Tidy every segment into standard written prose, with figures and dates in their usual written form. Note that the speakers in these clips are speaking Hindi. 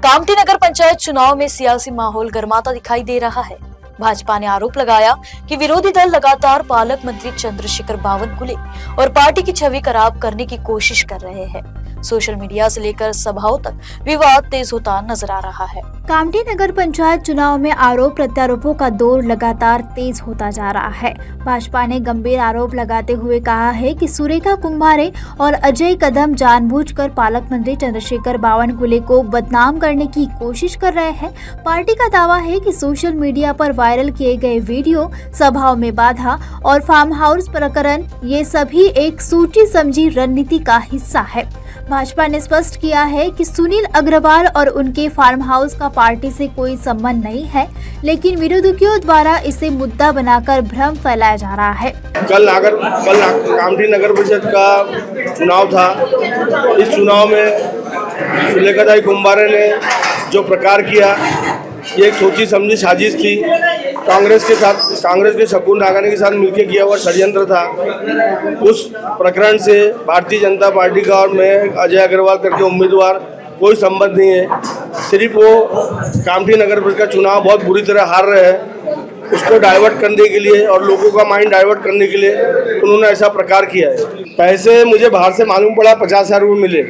कामठी नगर पंचायत चुनाव में सियासी माहौल गर्माता दिखाई दे रहा है। भाजपा ने आरोप लगाया कि विरोधी दल लगातार पालक मंत्री चंद्रशेखर बावनकुले और पार्टी की छवि खराब करने की कोशिश कर रहे हैं। सोशल मीडिया से लेकर सभाओं तक विवाद तेज होता नजर आ रहा है। कामठी नगर पंचायत चुनाव में आरोप प्रत्यारोपों का दौर लगातार तेज होता जा रहा है। भाजपा ने गंभीर आरोप लगाते हुए कहा है कि सुरेखा कुंभारे और अजय कदम जानबूझकर पालक मंत्री चंद्रशेखर बावनकुले को बदनाम करने की कोशिश कर रहे हैं। पार्टी का दावा है कि सोशल मीडिया पर वायरल किए गए वीडियो, सभाओं में बाधा और फार्म हाउस प्रकरण ये सभी एक सोची समझी रणनीति का हिस्सा है। भाजपा ने स्पष्ट किया है कि सुनील अग्रवाल और उनके फार्म हाउस का पार्टी से कोई संबंध नहीं है, लेकिन विरोधियों द्वारा इसे मुद्दा बनाकर भ्रम फैलाया जा रहा है। कल कामठी नगर परिषद का चुनाव था। इस चुनाव में सुलेखाताई कुंभारे ने जो प्रकार किया, ये एक सोची समझी साजिश थी। कांग्रेस के शकुन नागानी के साथ मिलकर किया हुआ षड्यंत्र था। उस प्रकरण से भारतीय जनता पार्टी का और मैं अजय अग्रवाल करके उम्मीदवार कोई संबंध नहीं है। सिर्फ वो कामठी नगर परिषद का चुनाव बहुत बुरी तरह हार रहे हैं, उसको डाइवर्ट करने के लिए और लोगों का माइंड डाइवर्ट करने के लिए उन्होंने ऐसा प्रकार किया है। पैसे मुझे बाहर से मालूम पड़ा 50,000 रुपये मिले।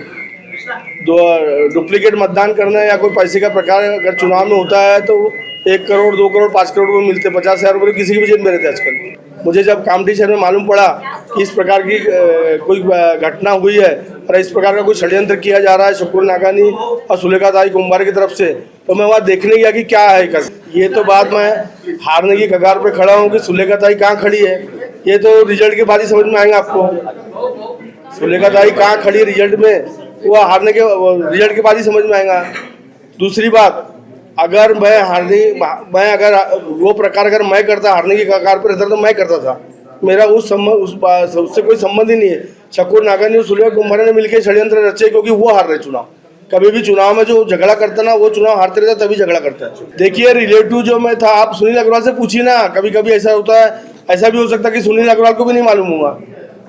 डुप्लीकेट मतदान करना या कोई पैसे का प्रकार अगर चुनाव में होता है तो 1 करोड़ 2 करोड़ 5 करोड़ रुपये मिलते। 50,000 रुपये किसी की भी जेब में रहते आजकल। मुझे जब कामठी शहर में मालूम पड़ा कि इस प्रकार की कोई घटना हुई है और इस प्रकार का कोई षड्यंत्र किया जा रहा है शकुन नागानी और सुलेखाताई कुंभारे की तरफ से, तो मैं वहाँ देखने गया कि क्या है। ये तो बात मैं हारने की कगार पे खड़ा हूँ कि सुलेखाताई कहाँ खड़ी है, ये तो रिजल्ट के बाद ही समझ में आएगा आपको। सुलेखाताई कहाँ खड़ी है रिजल्ट में, वो हारने के रिजल्ट के बाद ही समझ में आएगा। दूसरी बात, अगर वो प्रकार अगर मैं करता, हारने की कगार पर रहता तो मैं करता था। मेरा उससे कोई संबंध ही नहीं है। शकुन नागानी और सुलेखा कुंभारे ने मिलकर षड्यंत्र रचे क्योंकि वो हार रहे चुनाव। कभी भी चुनाव में जो झगड़ा करता ना, वो चुनाव हारते रहता तभी झगड़ा करता है। देखिए, रिलेटिव जो मैं था, आप सुनील अग्रवाल से पूछिए ना। कभी कभी ऐसा होता है, ऐसा भी हो सकता है कि सुनील अग्रवाल को भी नहीं मालूम होगा।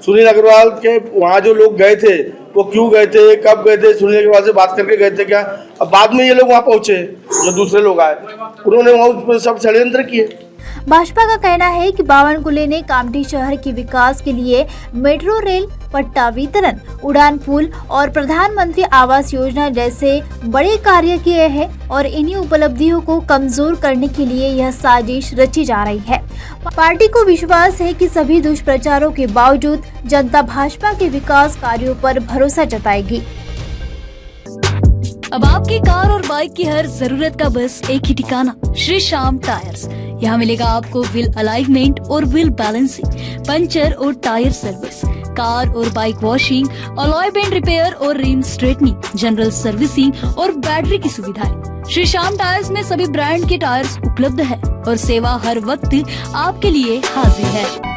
सुनील अग्रवाल के वहाँ जो लोग गए थे वो क्यों गए थे, कब गए थे, सुनील अग्रवाल से बात करके गए थे क्या? अब बाद में ये लोग वहाँ पहुँचे, जो दूसरे लोग आए, उन्होंने वहाँ सब षड्यंत्र किए। भाजपा का कहना है कि बावनकुले ने कामठी शहर के विकास के लिए मेट्रो रेल, पट्टा वितरण, उड़ान पुल और प्रधानमंत्री आवास योजना जैसे बड़े कार्य किए हैं और इन्हीं उपलब्धियों को कमजोर करने के लिए यह साजिश रची जा रही है। पार्टी को विश्वास है कि सभी दुष्प्रचारों के बावजूद जनता भाजपा के विकास कार्यों पर भरोसा जताएगी। अब आपकी कार और बाइक की हर जरूरत का बस एक ही ठिकाना, श्री श्याम टायर्स। यहाँ मिलेगा आपको व्हील अलाइनमेंट और व्हील बैलेंसिंग, पंचर और टायर सर्विस, कार और bike washing, alloy bend repair और रिम स्ट्रेटनिंग, जनरल सर्विसिंग और बैटरी की सुविधाएं। श्री श्याम टायर्स में सभी ब्रांड के टायर्स उपलब्ध है और सेवा हर वक्त आपके लिए हाजिर है।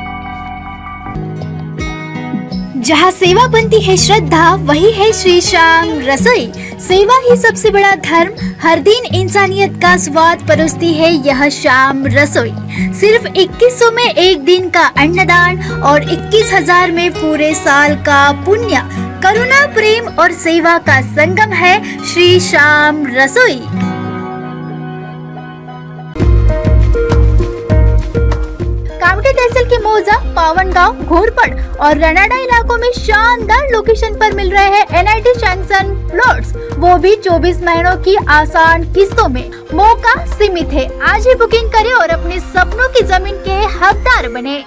जहाँ सेवा बनती है श्रद्धा, वही है श्री श्याम रसोई। सेवा ही सबसे बड़ा धर्म, हर दिन इंसानियत का स्वाद परोसती है यह श्याम रसोई। सिर्फ 2100 में एक दिन का अन्नदान और 21,000 में पूरे साल का पुण्य। करुणा, प्रेम और सेवा का संगम है श्री श्याम रसोई। कामठी तहसील के मौजा, पावनगांव, घोरपड़ और रनाडा इलाकों में शानदार लोकेशन पर मिल रहे हैं NIT सैंक्शन प्लॉट्स, वो भी 24 महीनों की आसान किस्तों में। मौका सीमित है, आज ही बुकिंग करें और अपने सपनों की जमीन के हकदार बने।